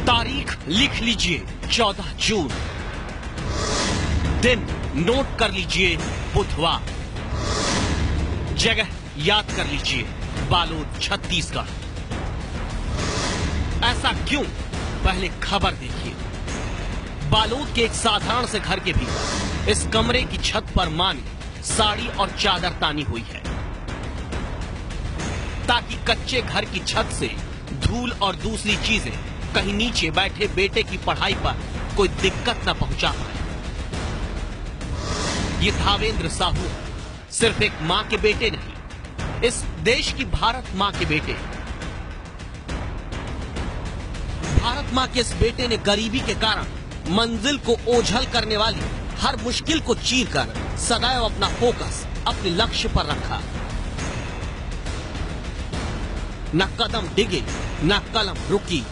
तारीख लिख लीजिए 14 जून, दिन नोट कर लीजिए बुधवार, जगह याद कर लीजिए बालोद छत्तीसगढ़। ऐसा क्यों? पहले खबर देखिए। बालोद के एक साधारण से घर के भीतर इस कमरे की छत पर मां ने साड़ी और चादर तानी हुई है ताकि कच्चे घर की छत से धूल और दूसरी चीजें कहीं नीचे बैठे बेटे की पढ़ाई पर कोई दिक्कत न पहुंचा पाए। ये धावेंद्र साहू सिर्फ एक मां के बेटे नहीं, इस देश की भारत मां के बेटे। भारत मां के इस बेटे ने गरीबी के कारण मंजिल को ओझल करने वाली हर मुश्किल को चीरकर सदैव अपना फोकस अपने लक्ष्य पर रखा। न कदम डिगे, न कलम रुकी।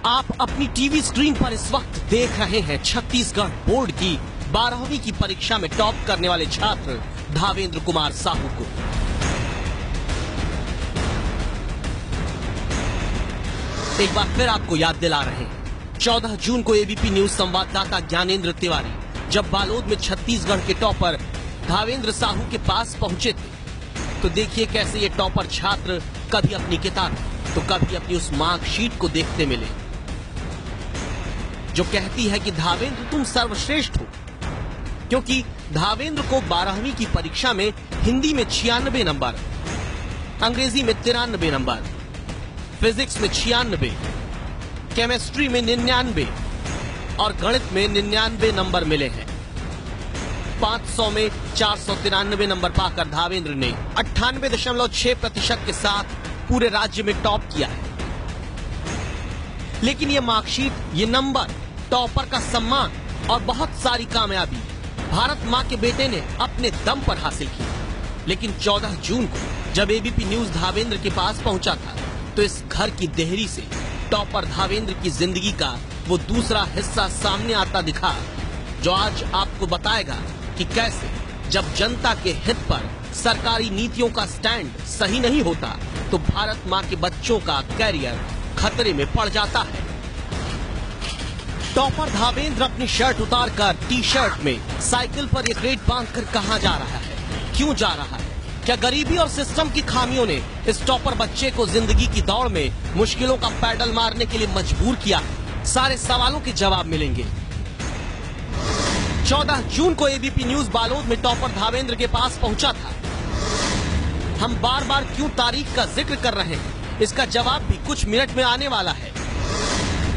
आप अपनी टीवी स्क्रीन पर इस वक्त देख रहे हैं छत्तीसगढ़ बोर्ड की 12वीं की परीक्षा में टॉप करने वाले छात्र धावेंद्र कुमार साहू को। एक बार फिर आपको याद दिला रहे हैं, 14 जून को एबीपी न्यूज संवाददाता ज्ञानेंद्र तिवारी जब बालोद में छत्तीसगढ़ के टॉपर धावेंद्र साहू के पास पहुंचे थे तो देखिए कैसे ये टॉपर छात्र कभी अपनी किताब तो कभी अपनी उस मार्कशीट को देखते मिले जो कहती है कि धावेंद्र तुम सर्वश्रेष्ठ हो, क्योंकि धावेंद्र को 12वीं की परीक्षा में हिंदी में 96 नंबर, अंग्रेजी में 93 नंबर, फिजिक्स में 96, केमिस्ट्री में 99 और गणित में 99 नंबर मिले हैं। 500 में 493 नंबर पाकर धावेंद्र ने 98.6% के साथ पूरे राज्य में टॉप किया है। लेकिन ये मार्कशीट, ये नंबर, टॉपर का सम्मान और बहुत सारी कामयाबी भारत मां के बेटे ने अपने दम पर हासिल की। लेकिन 14 जून को जब एबीपी न्यूज धावेंद्र के पास पहुंचा था तो इस घर की देहरी से टॉपर धावेंद्र की जिंदगी का वो दूसरा हिस्सा सामने आता दिखा जो आज आपको बताएगा कि कैसे जब जनता के हित पर सरकारी नीतियों का स्टैंड सही नहीं होता तो भारत मां के बच्चों का कैरियर खतरे में पड़ जाता है। टॉपर धावेंद्र अपनी शर्ट उतारकर टी शर्ट में साइकिल पर एक रेट बांधकर कहां जा रहा है, क्यों जा रहा है? क्या गरीबी और सिस्टम की खामियों ने इस टॉपर बच्चे को जिंदगी की दौड़ में मुश्किलों का पैडल मारने के लिए मजबूर किया? सारे सवालों के जवाब मिलेंगे। 14 जून को एबीपी न्यूज बालोद में टॉपर धावेंद्र के पास पहुंचा था। हम बार बार क्यों तारीख का जिक्र कर रहे हैं, इसका जवाब भी कुछ मिनट में आने वाला है।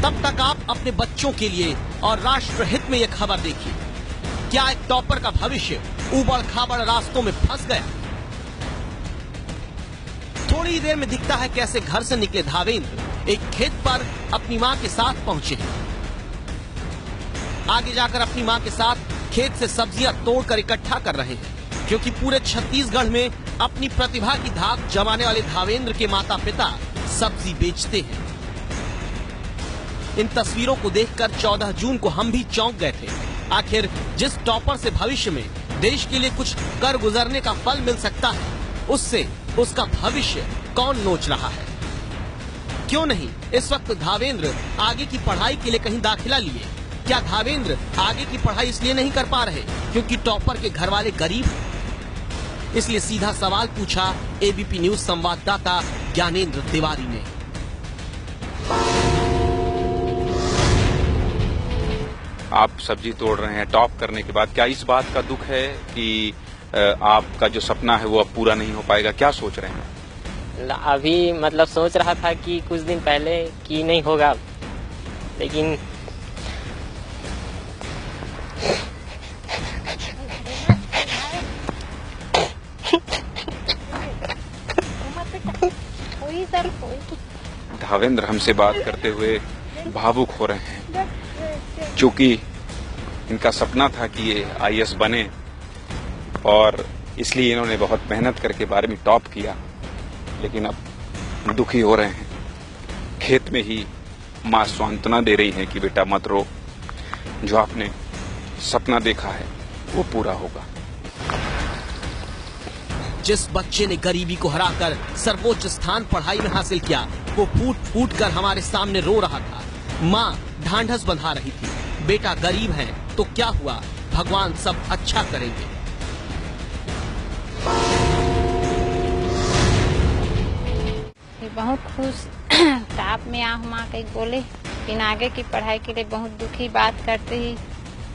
तब तक आप अपने बच्चों के लिए और राष्ट्र हित में यह खबर देखिए। क्या एक टॉपर का भविष्य उबड़ खाबड़ रास्तों में फंस गया? थोड़ी देर में दिखता है कैसे घर से निकले धावेंद्र एक खेत पर अपनी मां के साथ पहुंचे। आगे जाकर अपनी मां के साथ खेत से सब्जियां तोड़कर इकट्ठा कर रहे हैं, क्योंकि पूरे छत्तीसगढ़ में अपनी प्रतिभा की धाक जमाने वाले धावेंद्र के माता पिता सब्जी बेचते हैं। इन तस्वीरों को देखकर 14 जून को हम भी चौंक गए थे। आखिर जिस टॉपर से भविष्य में देश के लिए कुछ कर गुजरने का फल मिल सकता है, उससे उसका भविष्य कौन नोच रहा है? क्यों नहीं इस वक्त धावेंद्र आगे की पढ़ाई के लिए कहीं दाखिला लिए? क्या धावेंद्र आगे की पढ़ाई इसलिए नहीं कर पा रहे क्योंकि टॉपर के घर वाले गरीब हैं? इसलिए सीधा सवाल पूछा एबीपी न्यूज संवाददाता ज्ञानेंद्र तिवारी ने। आप सब्जी तोड़ रहे हैं टॉप करने के बाद, क्या इस बात का दुख है कि आपका जो सपना है वो अब पूरा नहीं हो पाएगा? क्या सोच रहे हैं? अभी मतलब सोच रहा था कि कुछ दिन पहले कि नहीं होगा, लेकिन धावेंद्र हमसे बात करते हुए भावुक हो रहे हैं, क्योंकि इनका सपना था कि ये आईएएस बने और इसलिए इन्होंने बहुत मेहनत करके 12वीं टॉप किया, लेकिन अब दुखी हो रहे हैं। खेत में ही मां सांत्वना दे रही है कि बेटा मत रो, जो आपने सपना देखा है वो पूरा होगा। जिस बच्चे ने गरीबी को हराकर सर्वोच्च स्थान पढ़ाई में हासिल किया, वो फूट फूट कर हमारे सामने रो रहा था। माँ ढांढस बंधा रही थी, बेटा गरीब है तो क्या हुआ, भगवान सब अच्छा करेंगे। बहुत खुश टॉप में आ माँ कहीं बोले, फिर आगे की पढ़ाई के लिए बहुत दुखी बात करते ही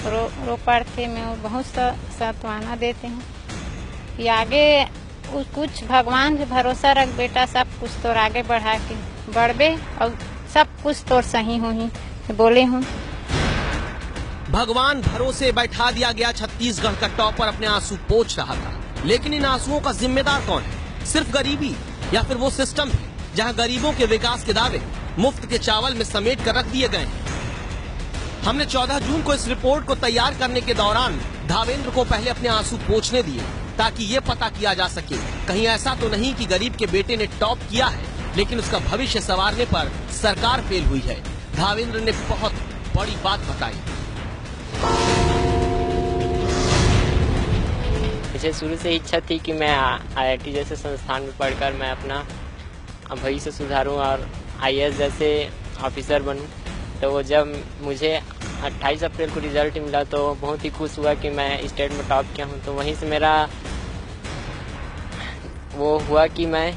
रो पड़ते, मैं वो बहुत सांत्वना देते हैं कि आगे कुछ भगवान से भरोसा रख बेटा, सब कुछ तो आगे बढ़ा के बढ़बे और सब कुछ तो सही हुई बोले हूँ। भगवान भरोसे बैठा दिया गया छत्तीसगढ़ का टॉपर अपने आंसू पोंछ रहा था, लेकिन इन आंसुओं का जिम्मेदार कौन है? सिर्फ गरीबी या फिर वो सिस्टम है जहां गरीबों के विकास के दावे मुफ्त के चावल में समेट कर रख दिए गए हैं? हमने 14 जून को इस रिपोर्ट को तैयार करने के दौरान धावेंद्र को पहले अपने आंसू पोंछने दिए, ताकि ये पता किया जा सके कहीं ऐसा तो नहीं कि गरीब के बेटे ने टॉप किया है लेकिन उसका भविष्य संवारने पर सरकार फेल हुई है। धावेंद्र ने बहुत बड़ी बात बताई। मुझे शुरू से इच्छा थी कि मैं IIT जैसे संस्थान में पढ़कर मैं अपना भविष्य सुधारूं और IAS जैसे ऑफिसर बनूं। तो वो जब मुझे 28 अप्रैल को रिजल्ट मिला तो बहुत ही खुश हुआ कि मैं स्टेट में टॉप किया हूं। तो वहीं से मेरा वो हुआ कि मैं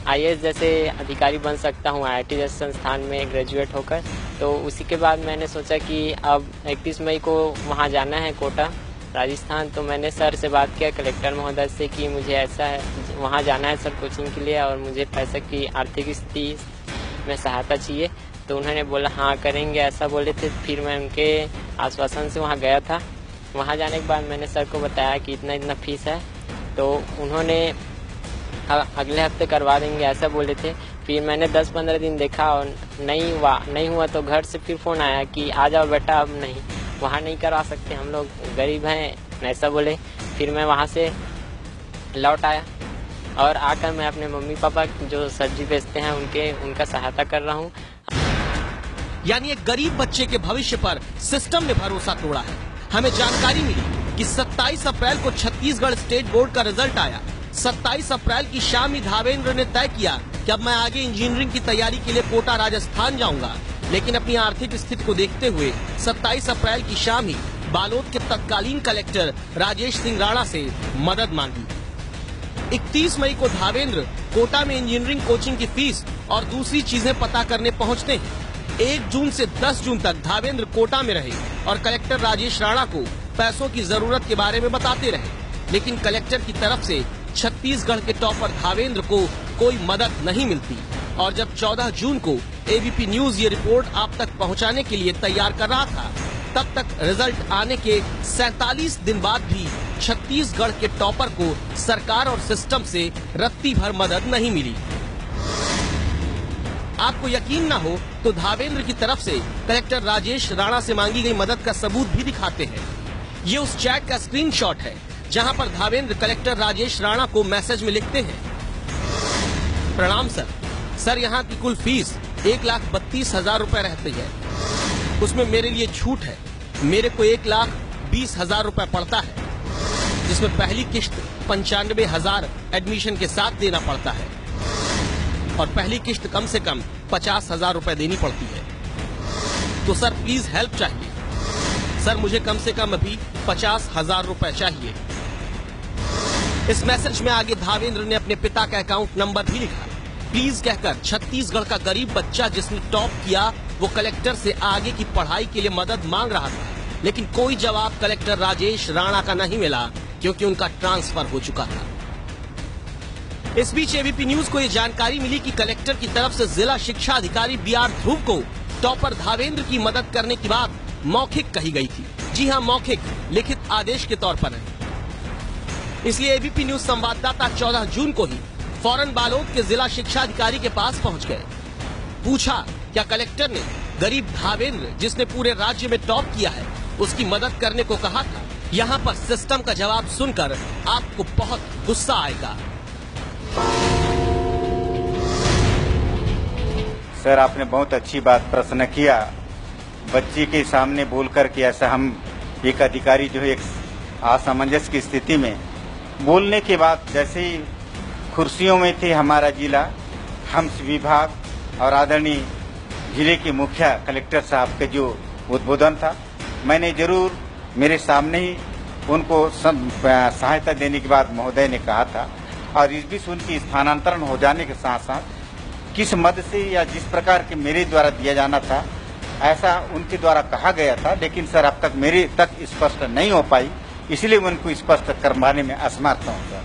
IAS जैसे अधिकारी बन सकता हूं IIT जैसे संस्थान में ग्रेजुएट होकर। तो उसी के बाद मैंने सोचा कि अब 31 मई को वहां जाना है कोटा राजस्थान। तो मैंने सर से बात किया, कलेक्टर महोदय से, कि मुझे ऐसा है वहाँ जाना है सर कोचिंग के लिए और मुझे पैसे की आर्थिक स्थिति में सहायता चाहिए। तो उन्होंने बोला हाँ करेंगे, ऐसा बोले थे। फिर मैं उनके आश्वासन से वहाँ गया था। वहाँ जाने के बाद मैंने सर को बताया कि इतना इतना फीस है, तो उन्होंने अगले हफ्ते करवा देंगे ऐसा बोले थे। फिर मैंने 10-15 दिन देखा और नहीं हुआ तो घर से फिर फ़ोन आया कि आ जाओ बेटा, अब नहीं, वहाँ नहीं करवा सकते, हम लोग गरीब हैं, ऐसा बोले। फिर मैं वहाँ से लौट आया और आकर मैं अपने मम्मी पापा जो सब्जी बेचते हैं उनका सहायता कर रहा हूँ। यानी एक गरीब बच्चे के भविष्य पर सिस्टम ने भरोसा तोड़ा है। हमें जानकारी मिली कि 27 अप्रैल को छत्तीसगढ़ स्टेट बोर्ड का रिजल्ट आया। 27 अप्रैल की शाम ही धावेंद्र ने तय किया कि अब मैं आगे इंजीनियरिंग की तैयारी के लिए कोटा राजस्थान जाऊंगा, लेकिन अपनी आर्थिक स्थिति को देखते हुए 27 अप्रैल की शाम ही बालोद के तत्कालीन कलेक्टर राजेश सिंह राणा से मदद मांगी। 31 मई को धावेंद्र कोटा में इंजीनियरिंग कोचिंग की फीस और दूसरी चीजें पता करने पहुंचते हैं। 1 जून से 10 जून तक धावेंद्र कोटा में रहे और कलेक्टर राजेश राणा को पैसों की जरूरत के बारे में बताते रहे, लेकिन कलेक्टर की तरफ से छत्तीसगढ़ के टॉपर धावेंद्र को कोई मदद नहीं मिलती। और जब 14 जून को ABP न्यूज ये रिपोर्ट आप तक पहुंचाने के लिए तैयार कर रहा था, तब तक रिजल्ट आने के 47 दिन बाद भी छत्तीसगढ़ के टॉपर को सरकार और सिस्टम से रत्ती भर मदद नहीं मिली। आपको यकीन न हो तो धावेंद्र की तरफ से कलेक्टर राजेश राणा से मांगी गई मदद का सबूत भी दिखाते हैं। ये उस चैट का स्क्रीनशॉट है जहां पर धावेंद्र कलेक्टर राजेश राणा को मैसेज में लिखते हैं, प्रणाम सर, यहाँ की कुल फीस 1,32,000 रुपए रहती है, उसमें मेरे लिए छूट है। मेरे को 1,20,000 रुपए पड़ता है, जिसमें पहली किश्त 95,000 एडमिशन के साथ देना पड़ता है और पहली किश्त कम से कम 50,000 रुपए देनी पड़ती है। तो सर प्लीज हेल्प चाहिए सर, मुझे कम से कम अभी 50,000 रुपए चाहिए। इस मैसेज में आगे धावेंद्र ने अपने पिता का अकाउंट नंबर भी लिखा। प्लीज कहकर छत्तीसगढ़ का गरीब बच्चा जिसने टॉप किया वो कलेक्टर से आगे की पढ़ाई के लिए मदद मांग रहा था, लेकिन कोई जवाब कलेक्टर राजेश राणा का नहीं मिला क्योंकि उनका ट्रांसफर हो चुका था। इस बीच ABP न्यूज को ये जानकारी मिली कि कलेक्टर की तरफ से जिला शिक्षा अधिकारी BR ध्रुव को टॉपर धावेंद्र की मदद करने की बात मौखिक कही गई थी। जी हाँ, मौखिक, लिखित आदेश के तौर पर नहीं। इसलिए ABP न्यूज संवाददाता 14 जून को ही फौरन बालोद के जिला शिक्षा अधिकारी के पास पहुंच गए। पूछा क्या कलेक्टर ने गरीब धावेंद्र जिसने पूरे राज्य में टॉप किया है उसकी मदद करने को कहा था। यहाँ पर सिस्टम का जवाब सुनकर आपको बहुत गुस्सा आएगा। सर, आपने बहुत अच्छी बात प्रश्न किया। बच्ची के सामने बोलकर कि ऐसा हम एक अधिकारी जो है एक असमंजस की स्थिति में बोलने के बाद जैसे ही खुर्सियों में थे हमारा जिला, हम विभाग और आदरणीय जिले के मुखिया कलेक्टर साहब के जो उद्बोधन था, मैंने जरूर मेरे सामने ही उनको सहायता देने के बाद महोदय ने कहा था, और इस बीच उनकी स्थानांतरण हो जाने के साथ साथ किस मद से या जिस प्रकार के मेरे द्वारा दिया जाना था ऐसा उनके द्वारा कहा गया था, लेकिन सर अब तक मेरे तक स्पष्ट नहीं हो पाई, इसलिए मैं उनको स्पष्ट करवाने में असमर्थ हूँ सर।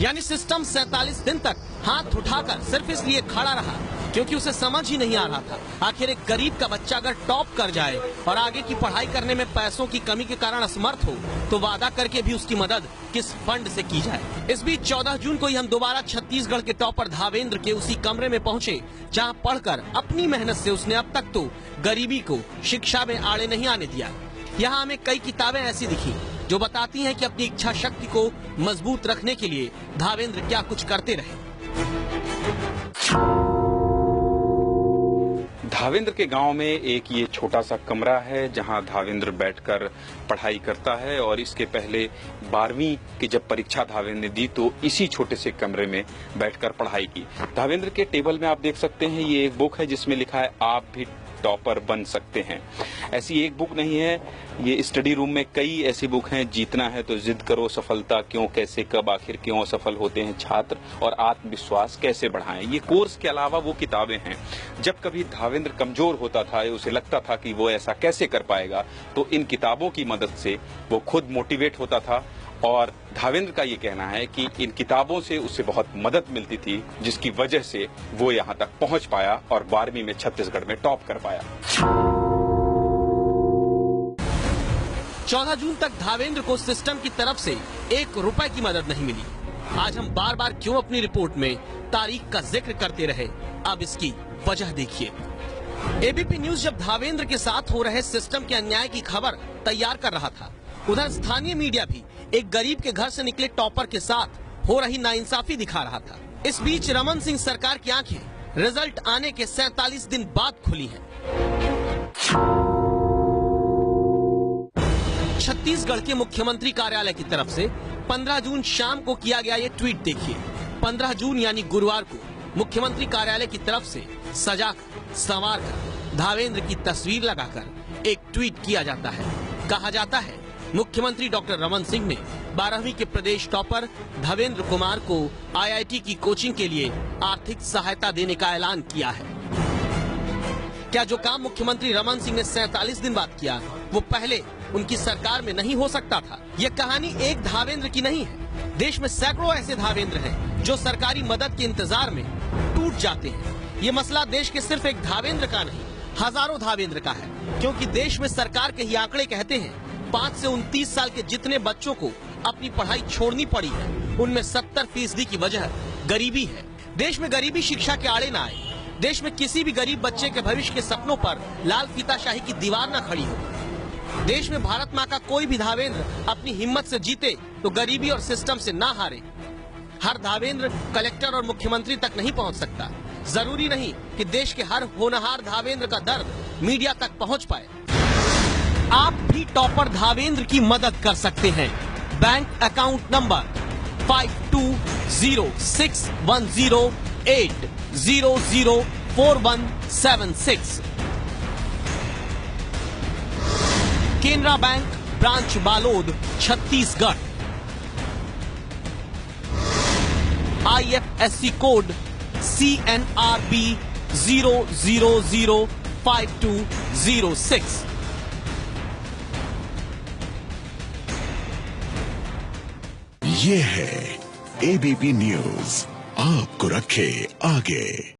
यानी सिस्टम 47 दिन तक हाथ उठाकर सिर्फ इसलिए खड़ा रहा क्योंकि उसे समझ ही नहीं आ रहा था आखिर एक गरीब का बच्चा अगर टॉप कर जाए और आगे की पढ़ाई करने में पैसों की कमी के कारण असमर्थ हो तो वादा करके भी उसकी मदद किस फंड से की जाए। इस बीच 14 जून को ही हम दोबारा छत्तीसगढ़ के टॉपर धावेंद्र के उसी कमरे में पहुंचे जहां पढ़कर अपनी मेहनत से उसने अब तक तो गरीबी को शिक्षा में आड़े नहीं आने दिया। यहाँ हमें कई किताबें ऐसी दिखी जो बताती हैं कि अपनी इच्छा शक्ति को मजबूत रखने के लिए धावेंद्र क्या कुछ करते रहे। धावेंद्र के गांव में एक ये छोटा सा कमरा है जहां धावेंद्र बैठकर पढ़ाई करता है, और इसके पहले 12वीं की जब परीक्षा धावेंद्र ने दी तो इसी छोटे से कमरे में बैठकर पढ़ाई की। धावेंद्र के टेबल में आप देख सकते हैं ये एक बुक है जिसमें लिखा है आप भी टॉपर बन सकते हैं। ऐसी एक बुक नहीं है, ये स्टडी रूम में कई ऐसी बुक हैं, जीतना है तो जिद करो, सफलता क्यों, कैसे, कब, आखिर क्यों सफल होते हैं छात्र, और आत्मविश्वास कैसे बढ़ाएं। ये कोर्स के अलावा वो किताबें हैं। जब कभी धावेंद्र कमजोर होता था, उसे लगता था कि वो ऐसा कैसे कर पाएगा, तो इन किताबों की मदद से वो खुद मोटिवेट होता था। और धावेंद्र का ये कहना है कि इन किताबों से उसे बहुत मदद मिलती थी, जिसकी वजह से वो यहाँ तक पहुँच पाया और 12वीं में छत्तीसगढ़ में टॉप कर पाया। 14 जून तक धावेंद्र को सिस्टम की तरफ से 1 रुपए की मदद नहीं मिली। आज हम बार बार क्यों अपनी रिपोर्ट में तारीख का जिक्र करते रहे, अब इसकी वजह देखिए। एबीपी न्यूज जब धावेंद्र के साथ हो रहे सिस्टम के अन्याय की खबर तैयार कर रहा था, उधर स्थानीय मीडिया भी एक गरीब के घर से निकले टॉपर के साथ हो रही नाइंसाफी दिखा रहा था। इस बीच रमन सिंह सरकार की आंखें रिजल्ट आने के 47 दिन बाद खुली हैं। छत्तीसगढ़ के मुख्यमंत्री कार्यालय की तरफ से 15 जून शाम को किया गया ये ट्वीट देखिए। 15 जून यानी गुरुवार को मुख्यमंत्री कार्यालय की तरफ से सजाकर, संवारकर, धावेंद्र की तस्वीर लगाकर एक ट्वीट किया जाता है। कहा जाता है मुख्यमंत्री डॉक्टर रमन सिंह ने 12वीं के प्रदेश टॉपर धावेंद्र कुमार को आईआईटी की कोचिंग के लिए आर्थिक सहायता देने का ऐलान किया है। क्या जो काम मुख्यमंत्री रमन सिंह ने 47 दिन बाद किया वो पहले उनकी सरकार में नहीं हो सकता था? ये कहानी एक धावेंद्र की नहीं है। देश में सैकड़ों ऐसे धावेंद्र हैं जो सरकारी मदद के इंतजार में टूट जाते हैं। ये मसला देश के सिर्फ एक धावेंद्र का नहीं, हजारों धावेंद्र का है, क्योंकि देश में सरकार के ही आंकड़े कहते हैं 5 से 29 साल के जितने बच्चों को अपनी पढ़ाई छोड़नी पड़ी है उनमें 70% की वजह गरीबी है। देश में गरीबी शिक्षा के आड़े न आए, देश में किसी भी गरीब बच्चे के भविष्य के सपनों पर लाल फीताशाही की दीवार न खड़ी हो, देश में भारत माँ का कोई भी धावेंद्र अपनी हिम्मत से जीते तो गरीबी और सिस्टम से ना हारे। हर धावेंद्र कलेक्टर और मुख्यमंत्री तक नहीं पहुँच सकता। जरूरी नहीं कि देश के हर होनहार धावेंद्र का दर्द मीडिया तक पहुँच पाए। आप भी टॉपर धावेंद्र की मदद कर सकते हैं। Bank account number 52061008004176। Canara bank, branch Balod, Chhattisgarh. IFSC code CNRB 0005206। ये है एबीपी न्यूज, आपको रखे आगे।